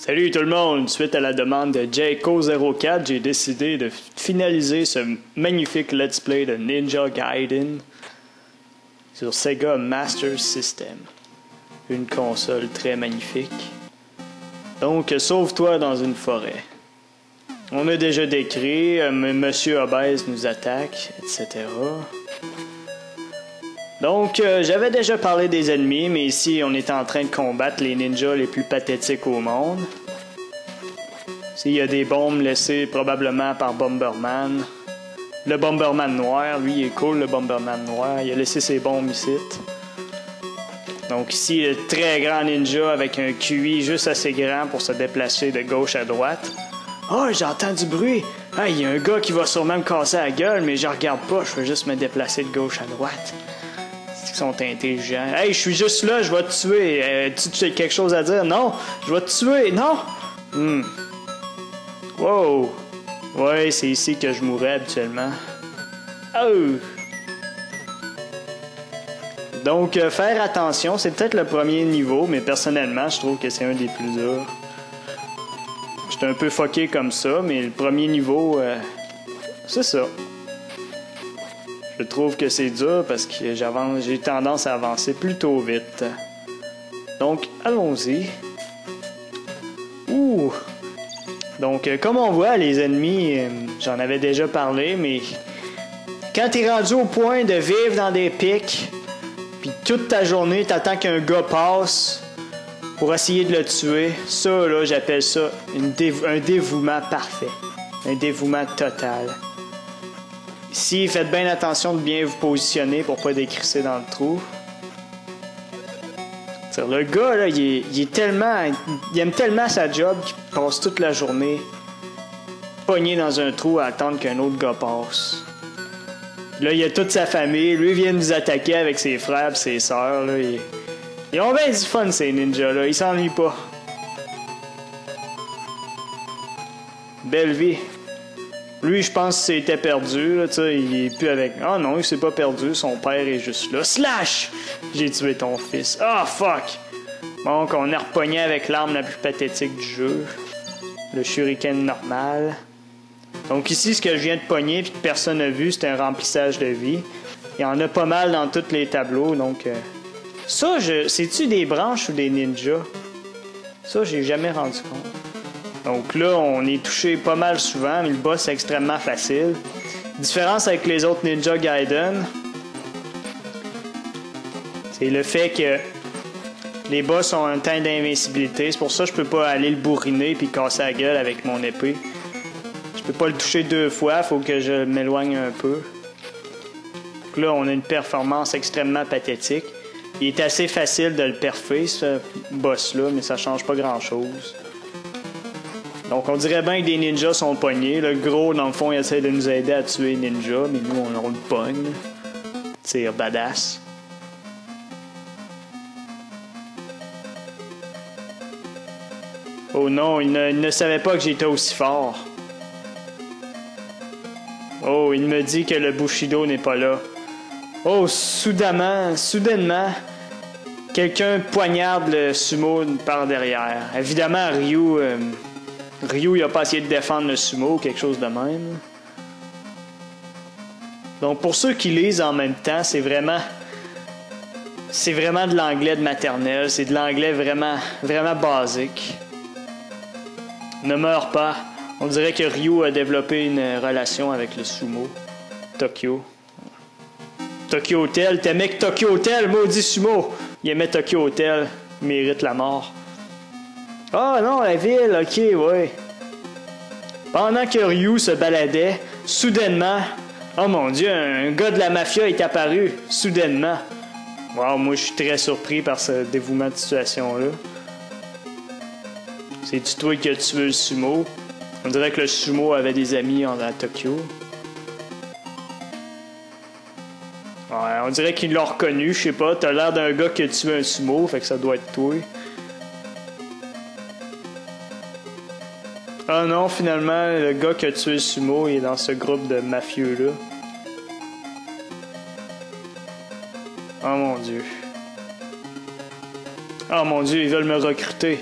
Salut tout le monde! Suite à la demande de Jayco04, j'ai décidé de finaliser ce magnifique let's play de Ninja Gaiden sur Sega Master System. Une console très magnifique. Donc, sauve-toi dans une forêt. On a déjà décrit, Monsieur Obèse nous attaque, etc. Donc, j'avais déjà parlé des ennemis, mais ici, on est en train de combattre les ninjas les plus pathétiques au monde. Ici, il y a des bombes laissées probablement par Bomberman. Le Bomberman noir, lui, il est cool, le Bomberman noir. Il a laissé ses bombes ici. Donc ici, le très grand ninja avec un QI juste assez grand pour se déplacer de gauche à droite. Oh, j'entends du bruit! Ah, il y a un gars qui va sûrement me casser la gueule, mais je regarde pas, je veux juste me déplacer de gauche à droite. Ils sont intelligents. Hey, je suis juste là, je vais te tuer. Tu as quelque chose à dire? Non, je vais te tuer, non? Wow! Ouais, c'est ici que je mourrais habituellement. Oh! Donc, faire attention, c'est peut-être le premier niveau, mais personnellement, je trouve que c'est un des plus durs. J'étais un peu fucké comme ça, mais le premier niveau, c'est ça. Je trouve que c'est dur parce que j'ai tendance à avancer plutôt vite. Donc, allons-y. Ouh! Donc, comme on voit, les ennemis, j'en avais déjà parlé, mais quand t'es rendu au point de vivre dans des pics, puis toute ta journée, t'attends qu'un gars passe pour essayer de le tuer, ça, là, j'appelle ça un dévouement parfait. Un dévouement total. Ici, faites bien attention de bien vous positionner pour pas décrisser dans le trou. Le gars, là, il aime tellement sa job qu'il passe toute la journée pogné dans un trou à attendre qu'un autre gars passe. Là, il y a toute sa famille. Lui vient nous attaquer avec ses frères et ses sœurs. Là. Ils ont bien du fun, ces ninjas-là. Ils s'ennuient pas. Belle vie. Lui, je pense qu'il s'était perdu. Là, il est plus avec... Ah non, il s'est pas perdu. Son père est juste là. Slash! J'ai tué ton fils. Ah, fuck! Donc, on est repogné avec l'arme la plus pathétique du jeu. Le shuriken normal. Donc ici, ce que je viens de pogner et que personne n'a vu, c'est un remplissage de vie. Il y en a pas mal dans tous les tableaux. Donc, ça, c'est-tu des branches ou des ninjas? Ça, j'ai jamais rendu compte. Donc là, on est touché pas mal souvent, mais le boss est extrêmement facile. Différence avec les autres Ninja Gaiden, c'est le fait que les boss ont un temps d'invincibilité. C'est pour ça que je peux pas aller le bourriner puis casser la gueule avec mon épée. Je peux pas le toucher deux fois, faut que je m'éloigne un peu. Donc là, on a une performance extrêmement pathétique. Il est assez facile de le perfer, ce boss-là, mais ça change pas grand-chose. Donc, on dirait bien que des ninjas sont pognés. Le gros, dans le fond, il essaie de nous aider à tuer les ninjas, mais nous, on le pogne. Tire badass. Oh non, il ne savait pas que j'étais aussi fort. Oh, il me dit que le Bushido n'est pas là. Oh, soudainement, quelqu'un poignarde le sumo par derrière. Évidemment, Ryu, il a pas essayé de défendre le sumo ou quelque chose de même. Donc, pour ceux qui lisent en même temps, c'est vraiment de l'anglais de maternelle. C'est de l'anglais vraiment, vraiment basique. Ne meurs pas. On dirait que Ryu a développé une relation avec le sumo. Tokyo. Tokyo Hotel. T'aimais que Tokyo Hotel, maudit sumo. Il aimait Tokyo Hotel. Il mérite la mort. Ah non, la ville, ok, ouais. Pendant que Ryu se baladait, soudainement, oh mon Dieu, un gars de la mafia est apparu, soudainement. Wow, moi je suis très surpris par ce dévouement de situation-là. C'est-tu toi qui as tué le sumo? On dirait que le sumo avait des amis à Tokyo. Ouais, on dirait qu'il l'a reconnu, je sais pas. T'as l'air d'un gars qui a tué un sumo, fait que ça doit être toi. Ah non, finalement, le gars qui a tué le sumo il est dans ce groupe de mafieux-là. Oh mon Dieu. Oh mon Dieu, ils veulent me recruter.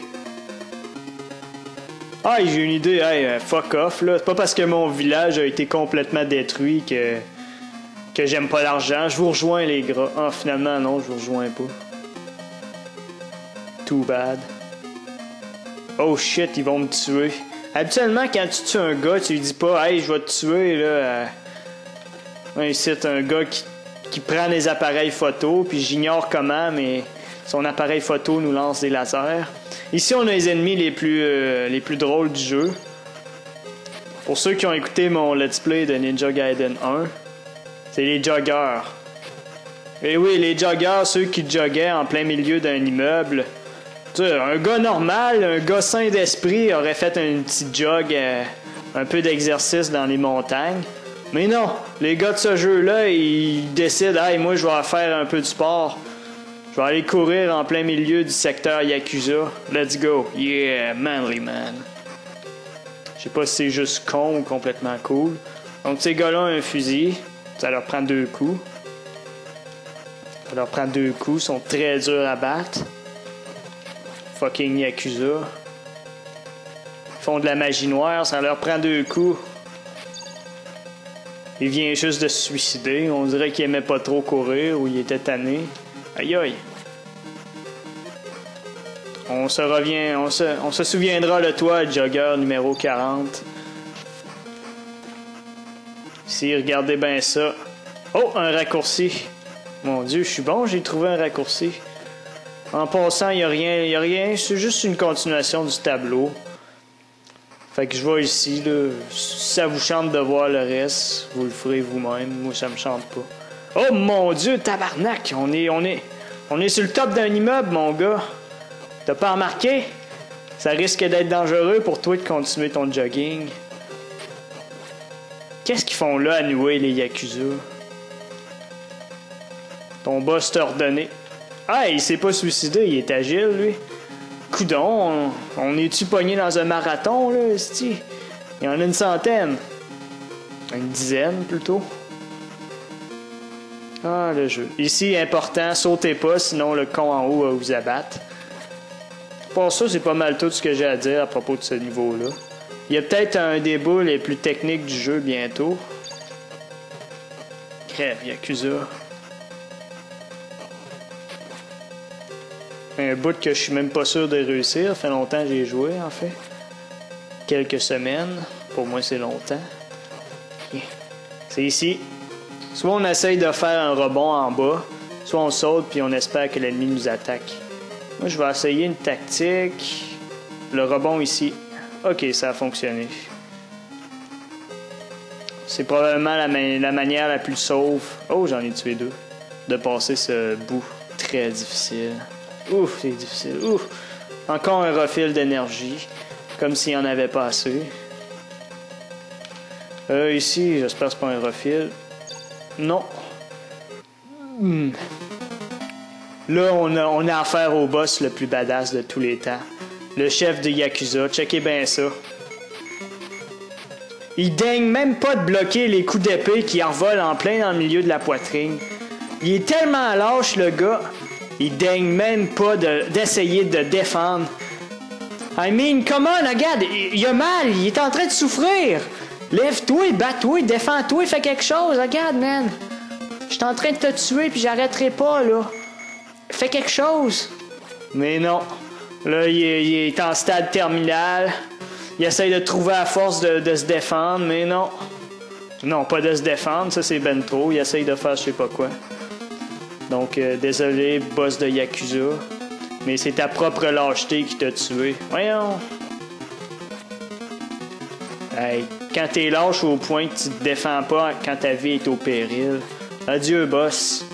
Ah, j'ai une idée. Hey, fuck off, là. C'est pas parce que mon village a été complètement détruit que j'aime pas l'argent. Je vous rejoins, les gars. Ah, finalement, non, je vous rejoins pas. Too bad. Oh shit, ils vont me tuer. Habituellement, quand tu tues un gars, tu lui dis pas, hey, je vais te tuer, là. Ici, c'est un gars qui prend les appareils photo, puis j'ignore comment, mais son appareil photo nous lance des lasers. Ici, on a les ennemis les plus drôles du jeu. Pour ceux qui ont écouté mon let's play de Ninja Gaiden 1, c'est les joggers. Et oui, les joggers, ceux qui joggaient en plein milieu d'un immeuble. Tu sais, un gars normal, un gars sain d'esprit aurait fait un petit jog, un peu d'exercice dans les montagnes. Mais non, les gars de ce jeu-là, ils décident, hey, moi je vais faire un peu de sport. Je vais aller courir en plein milieu du secteur Yakuza. Let's go. Yeah, manly man. Je sais pas si c'est juste con ou complètement cool. Donc ces gars-là ont un fusil. Ça leur prend 2 coups. Ça leur prend 2 coups. Ils sont très durs à battre. Fucking Yakuza. Ils font de la magie noire. Ça leur prend 2 coups. Il vient juste de se suicider. On dirait qu'il aimait pas trop courir ou il était tanné. Aïe aïe. On se souviendra de toi, jogger numéro 40. Ici, regardez bien ça. Oh, un raccourci. Mon Dieu, je suis bon, j'ai trouvé un raccourci. En passant, il n'y a rien. C'est juste une continuation du tableau. Fait que je vais ici, là. Si ça vous chante de voir le reste, vous le ferez vous-même. Moi, ça me chante pas. Oh mon Dieu, tabarnak! On est sur le top d'un immeuble, mon gars. T'as pas remarqué? Ça risque d'être dangereux pour toi de continuer ton jogging. Qu'est-ce qu'ils font là à nouer, les Yakuza? Ton boss t'a ordonné. Ah, il s'est pas suicidé, il est agile, lui. Coudon, on est-tu pogné dans un marathon, là, esti? Il y en a une centaine. Une dizaine, plutôt. Ah, le jeu. Ici, important, sautez pas, sinon le con en haut va vous abattre. Pour ça, c'est pas mal tout ce que j'ai à dire à propos de ce niveau-là. Il y a peut-être un des bouts les plus techniques du jeu bientôt. Crève, Yakuza. Un bout que je suis même pas sûr de réussir. Ça fait longtemps que j'ai joué, en fait. Quelques semaines. Pour moi, c'est longtemps. C'est ici. Soit on essaye de faire un rebond en bas, soit on saute puis on espère que l'ennemi nous attaque. Moi, je vais essayer une tactique. Le rebond ici. Ok, ça a fonctionné. C'est probablement la manière la plus sauve. Oh, j'en ai tué 2. De passer ce bout très difficile. Ouf, c'est difficile. Ouf. Encore un refil d'énergie. Comme s'il n'y en avait pas assez. Ici, j'espère que c'est pas un refil. Non. Là, on a affaire au boss le plus badass de tous les temps. Le chef de Yakuza. Checkez bien ça. Il daigne même pas de bloquer les coups d'épée qui envolent en plein dans le milieu de la poitrine. Il est tellement lâche, le gars. Il daigne même pas d'essayer de défendre. I mean, come on, regarde, il a mal, il est en train de souffrir. Lève-toi, bats-toi, défends-toi, fais quelque chose, regarde, man. Je suis en train de te tuer, puis j'arrêterai pas, là. Fais quelque chose. Mais non. Là, il est en stade terminal. Il essaye de trouver à force de se défendre, mais non. Non, pas de se défendre, ça c'est ben trop. Il essaye de faire je sais pas quoi. Donc, désolé, boss de Yakuza. Mais c'est ta propre lâcheté qui t'a tué. Voyons. Hey, quand t'es lâche au point que tu te défends pas quand ta vie est au péril. Adieu, boss.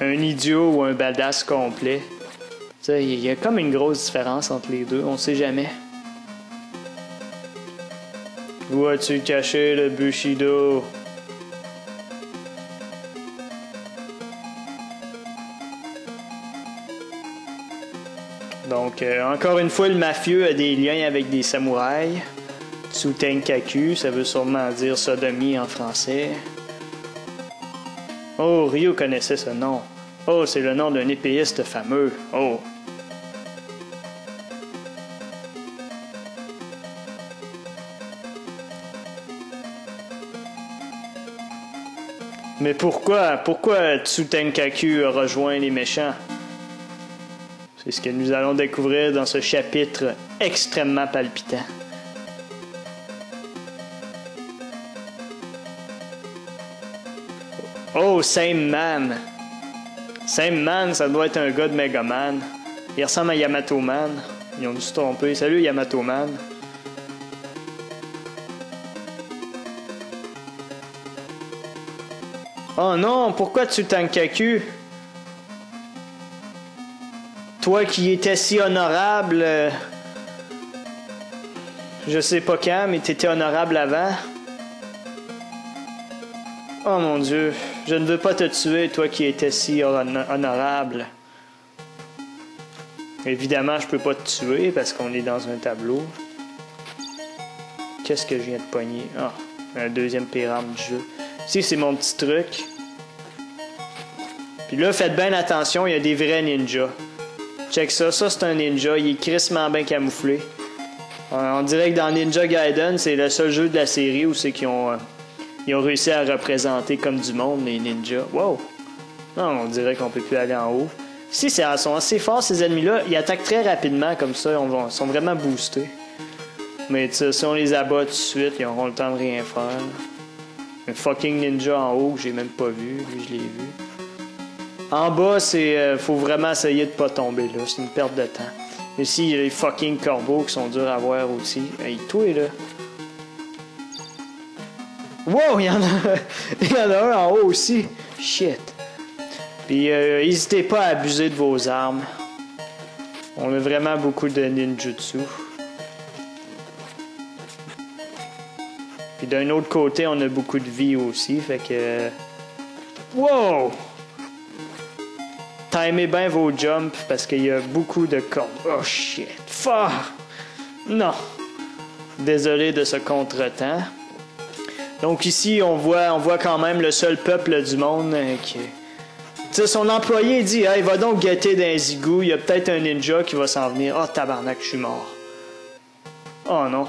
Un idiot ou un badass complet. Tu sais, il y a comme une grosse différence entre les deux, on sait jamais. Où as-tu caché le Bushido? Donc, encore une fois, le mafieux a des liens avec des samouraïs. Tsutenkaku, ça veut sûrement dire sodomie en français. Oh, Ryo connaissait ce nom. Oh, c'est le nom d'un épéiste fameux. Oh. Mais pourquoi Tsutenkaku a rejoint les méchants? C'est ce que nous allons découvrir dans ce chapitre extrêmement palpitant. Oh, Same Man. Same Man, ça doit être un gars de Mega Man. Il ressemble à Yamato Man. Ils ont dû se tromper. Salut Yamato Man. Oh non, pourquoi Tsutenkaku? Toi qui étais si honorable, je sais pas quand, mais t'étais honorable avant. Oh mon Dieu, je ne veux pas te tuer, toi qui étais si honorable. Évidemment, je peux pas te tuer parce qu'on est dans un tableau. Qu'est-ce que je viens de pogner? Ah, un deuxième pyramide du jeu. Ici, c'est mon petit truc. Puis là, faites bien attention, il y a des vrais ninjas. Check ça, ça c'est un ninja, il est crissement bien camouflé. On dirait que dans Ninja Gaiden, c'est le seul jeu de la série où c'est qu'ils ont réussi à représenter comme du monde les ninjas. Wow! Non, on dirait qu'on peut plus aller en haut. Si, ils sont assez forts ces ennemis-là, ils attaquent très rapidement comme ça, ils sont vraiment boostés. Mais si on les abat tout de suite, ils auront le temps de rien faire. Un fucking ninja en haut que j'ai même pas vu, lui je l'ai vu. En bas, faut vraiment essayer de pas tomber là, c'est une perte de temps. Ici, il y a les fucking corbeaux qui sont durs à voir aussi. Hey, toi là. Wow, il y en a un en haut aussi. Shit. Puis n'hésitez pas à abuser de vos armes. On a vraiment beaucoup de ninjutsu. Puis d'un autre côté, on a beaucoup de vie aussi, fait que... Wow! Timez bien vos jumps parce qu'il y a beaucoup de cordes. Oh shit! Fuck! Non! Désolé de ce contretemps. Donc ici, on voit quand même le seul peuple du monde qui... T'sais, son employé dit « Hey, va donc guetter dans les égouts, il y a peut-être un ninja qui va s'en venir. Oh tabarnak, je suis mort. » Oh non.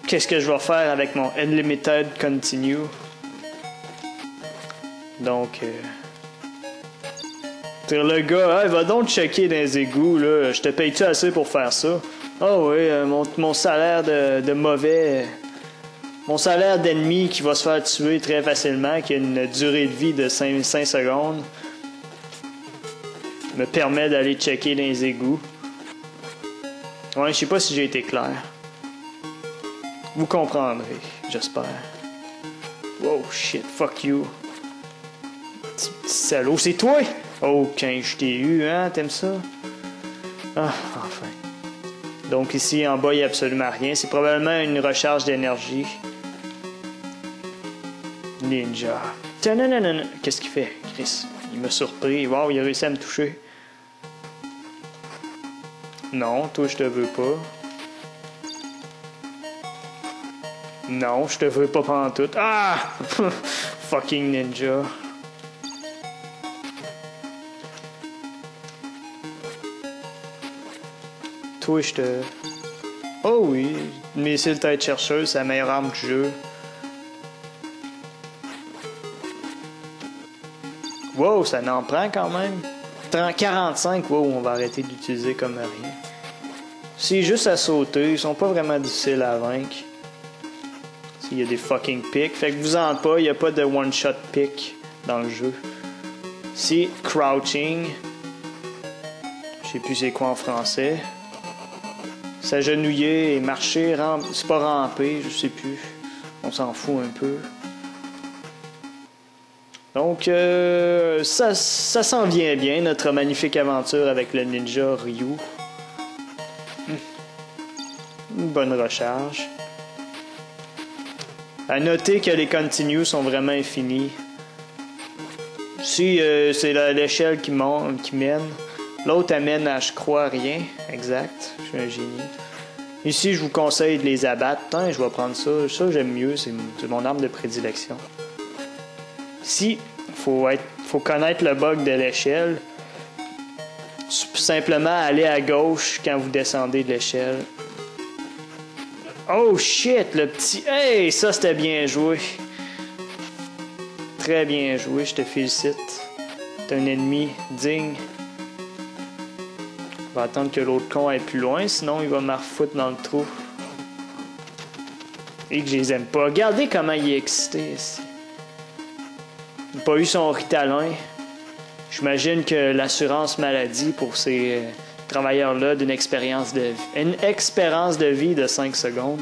Qu'est-ce que je vais faire avec mon Unlimited Continue? Donc... le gars, hey, va donc checker dans les égouts, là. Je te paye-tu assez pour faire ça? Oh oui, mon salaire de mauvais... Mon salaire d'ennemi qui va se faire tuer très facilement, qui a une durée de vie de 5 secondes, me permet d'aller checker dans les égouts. Ouais, je sais pas si j'ai été clair. Vous comprendrez, j'espère. Wow, shit, fuck you. Petit salaud, c'est toi? Oh, quand je t'ai eu, hein, t'aimes ça? Ah, enfin. Donc ici, en bas, il n'y a absolument rien. C'est probablement une recharge d'énergie. Ninja. Qu'est-ce qu'il fait, Chris? Il m'a surpris. Wow, il a réussi à me toucher. Non, toi, je te veux pas. Non, je te veux pas pantoute. Ah! Fucking ninja. Toi, je te... Oh oui, missile tête chercheuse, c'est la meilleure arme du jeu. Wow, ça n'en prend quand même. 45, wow, on va arrêter d'utiliser comme rien. C'est juste à sauter, ils sont pas vraiment difficiles à vaincre. S'il y a des fucking pics, fait que vous en pas, il n'y a pas de one-shot pick dans le jeu. Si, crouching. Je sais plus c'est quoi en français. S'agenouiller et marcher, c'est pas ramper, je sais plus. On s'en fout un peu. Donc, ça s'en vient bien, notre magnifique aventure avec le ninja Ryu. Une bonne recharge. À noter que les continues sont vraiment infinis. Si c'est l'échelle qui mène. L'autre amène à, je crois, rien. Exact. Je suis un génie. Ici, je vous conseille de les abattre. Attends, je vais prendre ça. Ça, j'aime mieux. C'est mon arme de prédilection. Ici, faut connaître le bug de l'échelle. Simplement aller à gauche quand vous descendez de l'échelle. Oh shit, le petit... Hey, ça, c'était bien joué. très bien joué, je te félicite. T'es un ennemi digne. On va attendre que l'autre con aille plus loin, sinon il va me refoutre dans le trou. Et que je les aime pas. Regardez comment il est excité ici. Il n'a pas eu son Ritalin. J'imagine que l'assurance maladie pour ces travailleurs-là d'une expérience de vie, une expérience de vie de 5 secondes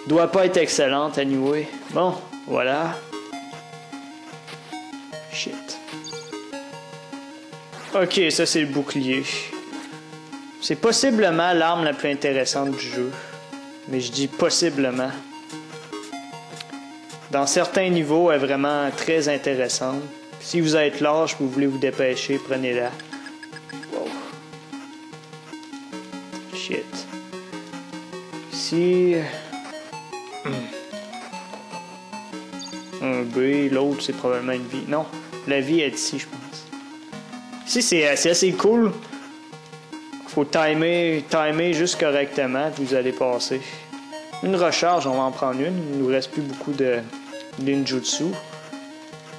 doit pas être excellente, anyway. Bon, voilà. Shit. Ok, ça c'est le bouclier. C'est possiblement l'arme la plus intéressante du jeu. Mais je dis possiblement. Dans certains niveaux, elle est vraiment très intéressante. Si vous êtes lâche et vous voulez vous dépêcher, prenez-la. Wow. Shit. Ici... Un B, l'autre c'est probablement une vie. Non, la vie est ici, je pense. Ici c'est assez cool. Faut timer juste correctement, puis vous allez passer. Une recharge, on va en prendre une. Il nous reste plus beaucoup de ninjutsu,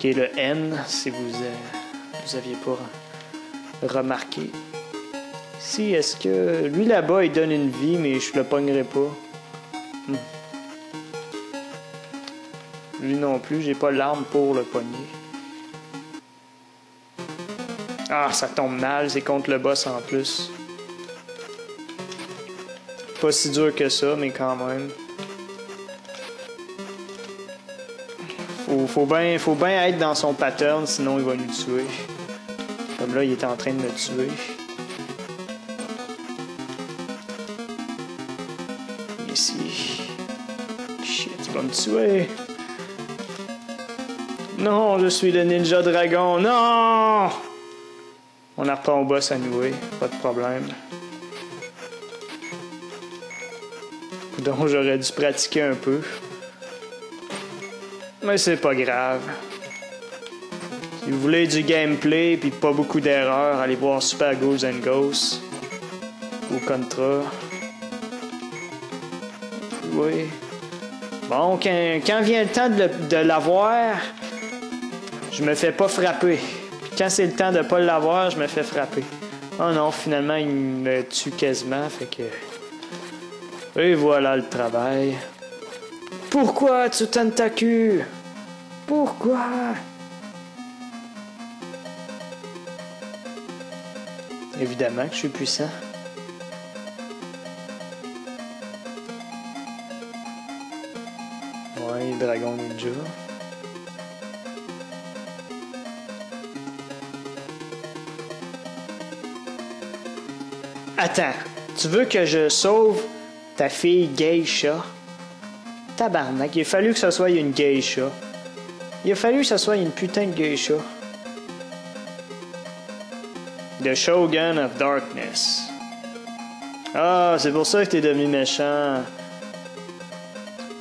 qui est le N, si vous aviez pas remarqué. Ici, est-ce que... Lui là-bas, il donne une vie, mais je le pognerai pas. Lui non plus, j'ai pas l'arme pour le pogner. Ah, ça tombe mal, c'est contre le boss en plus. Pas si dur que ça, mais quand même. Faut bien être dans son pattern, sinon il va nous tuer. Comme là, il est en train de me tuer. Ici. Shit, il va me tuer. Non, je suis le ninja dragon. Non! On apprend au boss à nouer, pas de problème. Donc j'aurais dû pratiquer un peu. Mais c'est pas grave. Si vous voulez du gameplay et pas beaucoup d'erreurs, allez voir Super Ghouls and Ghosts ou Contra. Oui. Bon, quand vient le temps de l'avoir, je me fais pas frapper. Puis quand c'est le temps de pas l'avoir, je me fais frapper. Oh non, finalement, il me tue quasiment, fait que... Et voilà le travail. Pourquoi, Tsutentaku? Pourquoi? Évidemment que je suis puissant. Ouais, Dragon Ninja. Attends, tu veux que je sauve ta fille Geisha? Tabarnak, il a fallu que ce soit une Geisha. Il a fallu que ce soit une putain de Geisha. The Shogun of Darkness. Ah, c'est pour ça que t'es devenu méchant.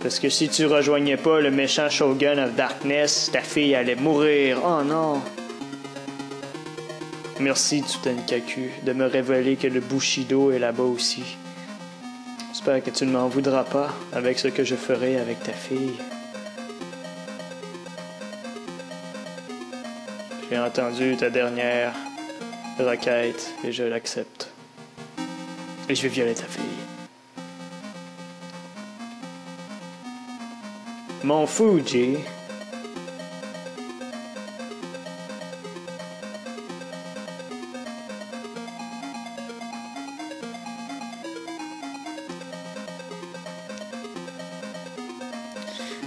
Parce que si tu rejoignais pas le méchant Shogun of Darkness, ta fille allait mourir. Oh non. Merci, Tsutenkaku, de me révéler que le Bushido est là-bas aussi. J'espère que tu ne m'en voudras pas avec ce que je ferai avec ta fille. J'ai entendu ta dernière requête et je l'accepte. Et je vais violer ta fille. Mon Fuji.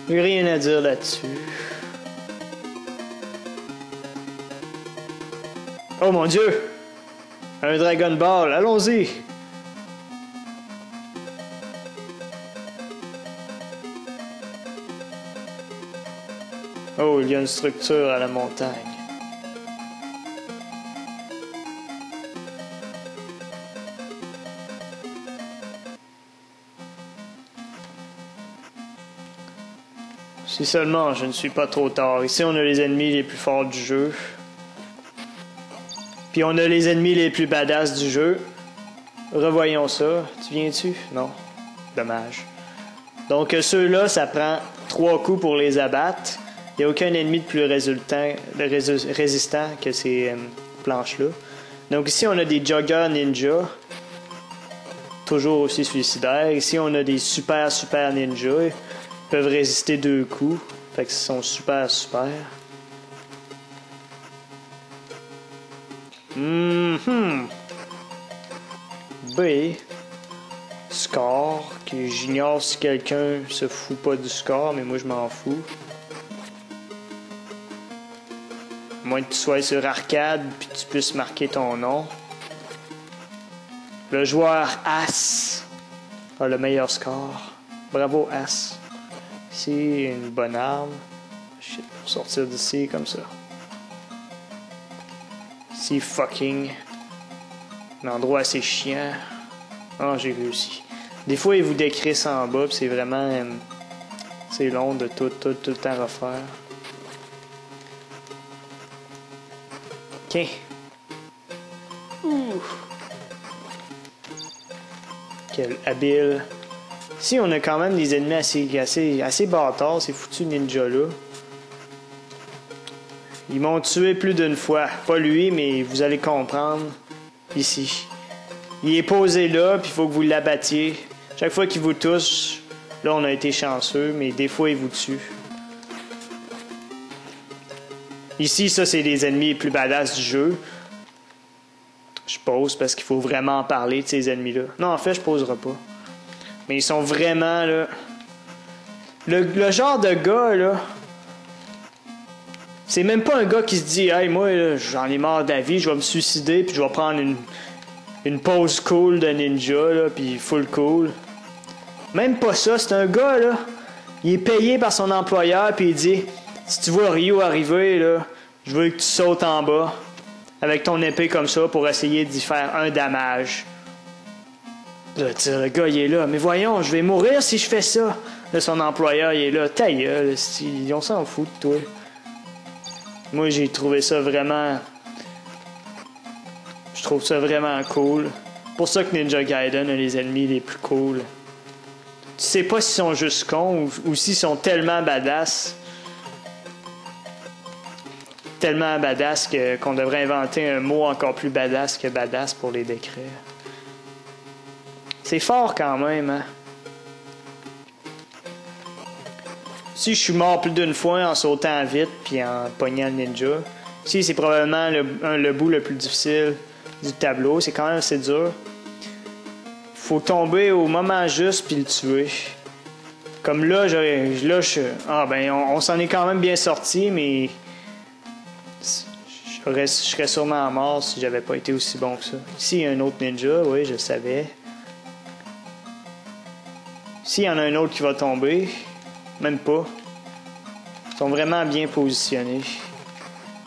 J'ai rien à dire là-dessus. Oh mon Dieu! Un Dragon Ball, allons-y! Oh, il y a une structure à la montagne. Si seulement je ne suis pas trop tard. Ici, on a les ennemis les plus forts du jeu. Puis on a les ennemis les plus badass du jeu. Revoyons ça. Tu viens-tu? Non. Dommage. Donc ceux-là, ça prend 3 coups pour les abattre. Il n'y a aucun ennemi de plus résistant que ces planches-là. Donc ici, on a des joggers ninja. Toujours aussi suicidaires. Ici, on a des super ninja. Ils peuvent résister 2 coups. Fait qu'ils sont super. B. Score. Que j'ignore si quelqu'un se fout pas du score, mais moi je m'en fous. À moins que tu sois sur arcade puis tu puisses marquer ton nom. Le joueur As a le meilleur score. Bravo As. Ici, une bonne arme. Shit, pour sortir d'ici comme ça. Ici, fucking. Un endroit assez chiant. Oh, j'ai réussi. Des fois, ils vous décrissent en bas, puis c'est vraiment... c'est long de tout le temps refaire. OK. Ouh. Quel habile. Ici, on a quand même des ennemis assez bâtards, ces foutus ninjas-là. Ils m'ont tué plus d'une fois. Pas lui, mais vous allez comprendre. Ici. Il est posé là, puis il faut que vous l'abattiez. Chaque fois qu'il vous touche, là, on a été chanceux, mais des fois, il vous tue. Ici, ça, c'est les ennemis les plus badass du jeu. Je pose parce qu'il faut vraiment parler de ces ennemis-là. Non, en fait, je poserai pas. Mais ils sont vraiment, là... Le genre de gars, là... C'est même pas un gars qui se dit « Hey, moi, là, j'en ai marre de la vie, je vais me suicider, puis je vais prendre une pose cool de ninja, là, puis full cool. » Même pas ça, c'est un gars, là, il est payé par son employeur, puis il dit « Si tu vois Ryu arriver, là, je veux que tu sautes en bas, avec ton épée comme ça, pour essayer d'y faire un damage. » Là, le gars, il est là. « Mais voyons, je vais mourir si je fais ça. » Là, son employeur, il est là. « Ta gueule, on s'en fout de toi. » Moi, j'ai trouvé ça vraiment... Je trouve ça vraiment cool. C'est pour ça que Ninja Gaiden a les ennemis les plus cool. Tu sais pas s'ils sont juste cons ou s'ils sont tellement badass. Tellement badass qu'on devrait inventer un mot encore plus badass que badass pour les décrire. C'est fort quand même, hein? Si je suis mort plus d'une fois en sautant vite puis en pognant le ninja. Si c'est probablement le bout le plus difficile du tableau. C'est quand même assez dur. Faut tomber au moment juste puis le tuer. Comme là, on s'en est quand même bien sorti, mais je serais sûrement mort si j'avais pas été aussi bon que ça. Ici, il y a un autre ninja, oui, je le savais. S'il y en a un autre qui va tomber, même pas. Ils sont vraiment bien positionnés.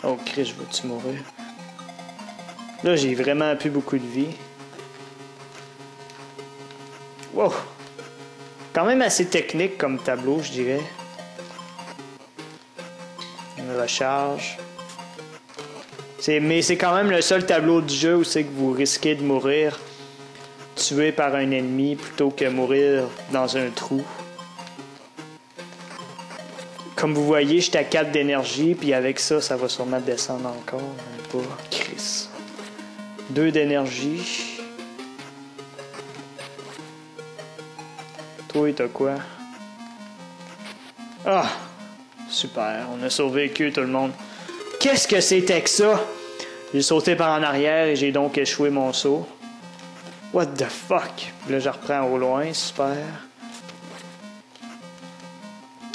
Oh, Christ, je veux-tu mourir? Là, j'ai vraiment plus beaucoup de vie. Wow! Quand même assez technique comme tableau, je dirais. Une recharge. Mais c'est quand même le seul tableau du jeu où c'est que vous risquez de mourir tué par un ennemi plutôt que mourir dans un trou. Comme vous voyez, j'étais à 4 d'énergie, puis avec ça, ça va sûrement descendre encore. Même pas. Chris. 2 d'énergie. Toi, t'as quoi? Ah! Super, on a survécu tout le monde. Qu'est-ce que c'était que ça? J'ai sauté par en arrière et j'ai donc échoué mon saut. What the fuck? Là, je reprends au loin, super.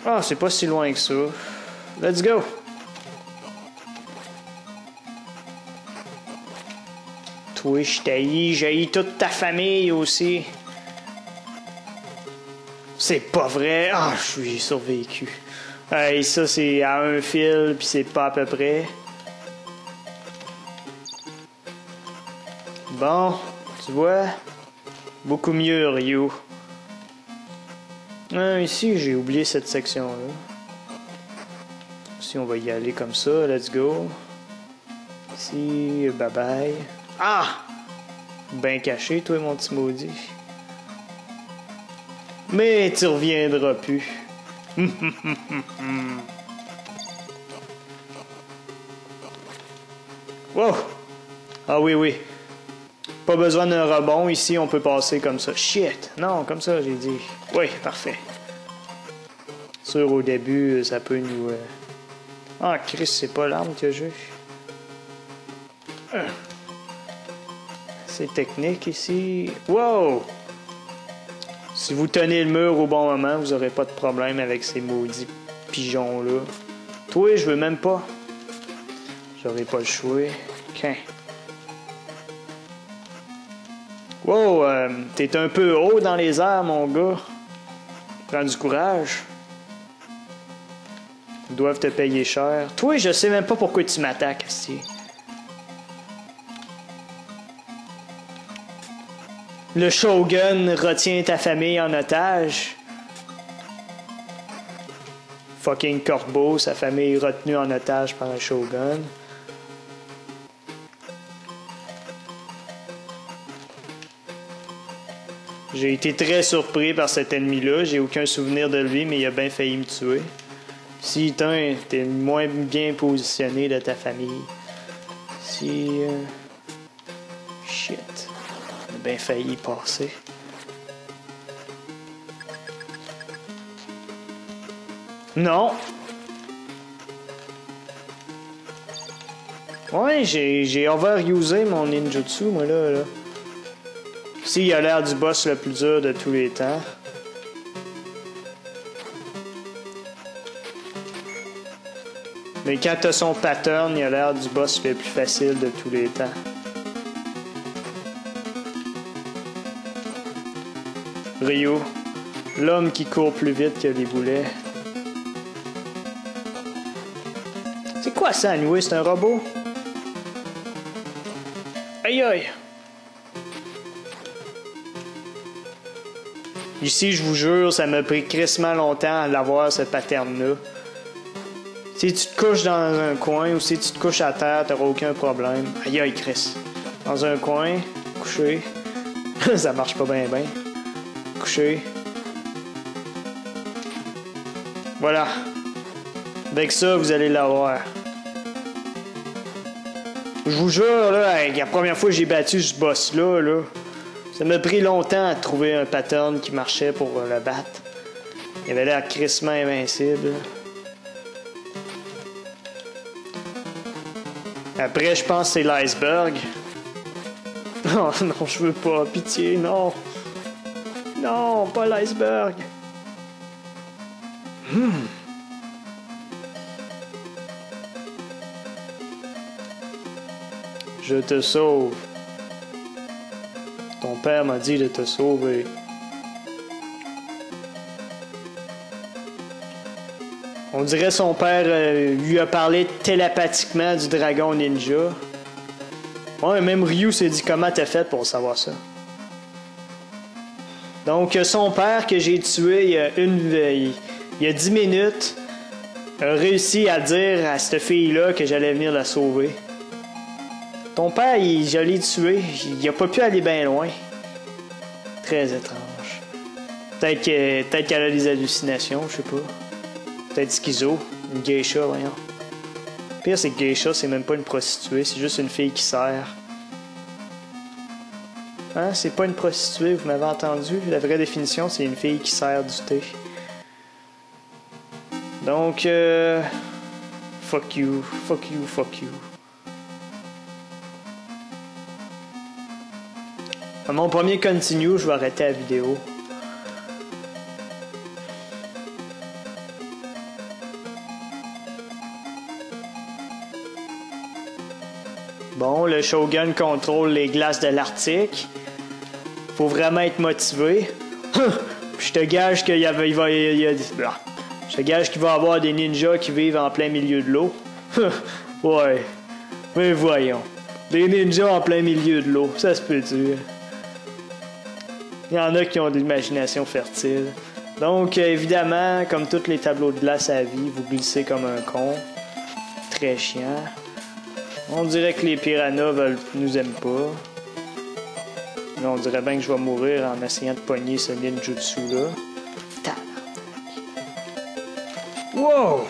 Ah, c'est pas si loin que ça. Let's go! Toi, je t'haïs, j'haïs toute ta famille aussi. C'est pas vrai. Ah, j'ai survécu. Hey, ça, c'est à un fil, puis c'est pas à peu près. Bon, tu vois, beaucoup mieux, Ryu. Ici, j'ai oublié cette section-là. Ici, on va y aller comme ça. Let's go. Ici, bye-bye. Ah! Ben caché, toi, mon petit maudit. Mais tu reviendras plus. Wow! Ah oui, oui. Pas besoin d'un rebond ici, on peut passer comme ça. Shit! Non, comme ça, j'ai dit. Oui, parfait. Sûr, au début, ça peut nous... Ah, Chris, c'est pas l'arme que j'ai. C'est technique ici. Wow! Si vous tenez le mur au bon moment, vous aurez pas de problème avec ces maudits pigeons-là. Toi, je veux même pas. J'aurais pas le choix. OK. Wow, t'es un peu haut dans les airs, mon gars. Prends du courage. Ils doivent te payer cher. Toi, je sais même pas pourquoi tu m'attaques, ici. Le shogun retient ta famille en otage. Fucking corbeau, sa famille est retenue en otage par un shogun. J'ai été très surpris par cet ennemi-là. J'ai aucun souvenir de lui, mais il a bien failli me tuer. Si t'es moins bien positionné de ta famille. Si... Shit. Il a bien failli y passer. Non! Ouais, j'ai overusé mon ninjutsu, moi, là. Ici, il a l'air du boss le plus dur de tous les temps. Mais quand t'as son pattern, il a l'air du boss le plus facile de tous les temps. Ryu, l'homme qui court plus vite que les boulets. C'est quoi ça, anyway? C'est un robot? Aïe aïe! Ici, je vous jure, ça m'a pris crissement longtemps à l'avoir, ce pattern-là. Si tu te couches dans un coin ou si tu te couches à terre, t'auras aucun problème. Aïe aïe, Chris. Dans un coin, couché. Ça marche pas bien bien. Couché. Voilà. Avec ça, vous allez l'avoir. Je vous jure, là, la première fois que j'ai battu ce boss-là, ça m'a pris longtemps à trouver un pattern qui marchait pour le battre. Il avait l'air crissement invincible. Après, je pense que c'est l'iceberg. Non, non, je veux pas. Pitié, non. Non, pas l'iceberg. Je te sauve. Ton père m'a dit de te sauver. On dirait son père lui a parlé télépathiquement du dragon ninja. Ouais, même Ryu s'est dit comment t'as fait pour savoir ça. Donc, son père que j'ai tué il y a 10 minutes a réussi à dire à cette fille-là que j'allais venir la sauver. Ton père, je l'ai tué. Il a pas pu aller bien loin. Très étrange. Peut-être qu'elle a des hallucinations, je sais pas. Peut-être schizo. Une geisha, voyons. Le pire, c'est que geisha, c'est même pas une prostituée. C'est juste une fille qui sert. Hein? C'est pas une prostituée, vous m'avez entendu? La vraie définition, c'est une fille qui sert du thé. Donc, fuck you, fuck you, fuck you. À mon premier continue, je vais arrêter la vidéo. Bon, le Shogun contrôle les glaces de l'Arctique. Faut vraiment être motivé. Je te gage qu'il va je te gage qu'il va y avoir des ninjas qui vivent en plein milieu de l'eau. Ouais. Mais voyons. Des ninjas en plein milieu de l'eau, ça se peut-tu? Il y en a qui ont de l'imagination fertile. Donc, évidemment, comme tous les tableaux de glace à vie, vous glissez comme un con. Très chiant. On dirait que les piranhas nous aiment pas. Là, on dirait bien que je vais mourir en essayant de pogner ce ninjutsu-là. Wow!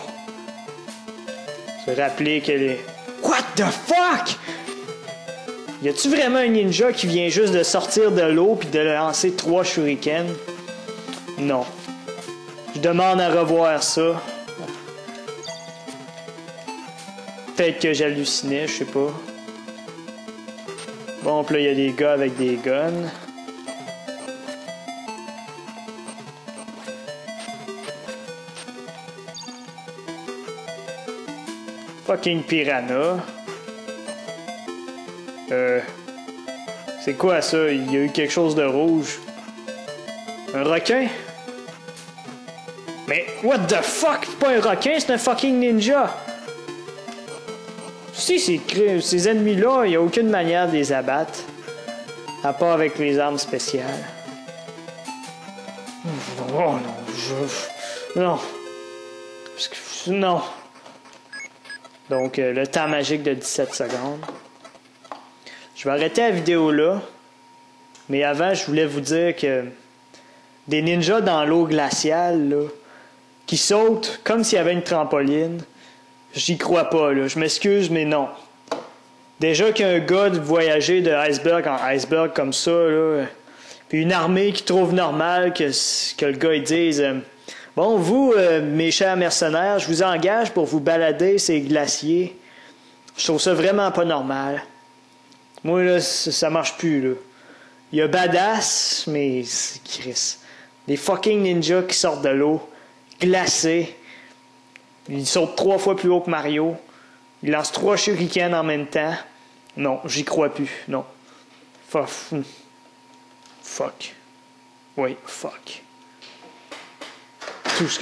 Se rappeler qu'elle est... What the fuck? Y a-tu vraiment un ninja qui vient juste de sortir de l'eau puis de lancer 3 shurikens? Non. Je demande à revoir ça. Peut-être que j'hallucinais, je sais pas. Bon, puis là, il y a des gars avec des guns. Fucking piranha. C'est quoi ça? Il y a eu quelque chose de rouge. Un requin? Mais what the fuck? C'est pas un requin, c'est un fucking ninja! Si ces ennemis-là, il n'y a aucune manière de les abattre. À part avec les armes spéciales. Oh non, non. Non. Donc, le temps magique de 17 secondes. Je vais arrêter la vidéo là. Mais avant, je voulais vous dire que des ninjas dans l'eau glaciale, là, qui sautent comme s'il y avait une trampoline, j'y crois pas, là. Je m'excuse, mais non. Déjà qu'un gars de voyager de iceberg en iceberg comme ça, là, puis une armée qui trouve normal que le gars il dise bon, vous, mes chers mercenaires, je vous engage pour vous balader ces glaciers. Je trouve ça vraiment pas normal. Moi, là, ça marche plus, là. Il y a badass, mais c'est Chris. Des fucking ninjas qui sortent de l'eau, glacés. Ils sautent 3 fois plus haut que Mario. Ils lancent 3 shurikens en même temps. Non, j'y crois plus. Non. Fuck. Oui, fuck. Tout ce que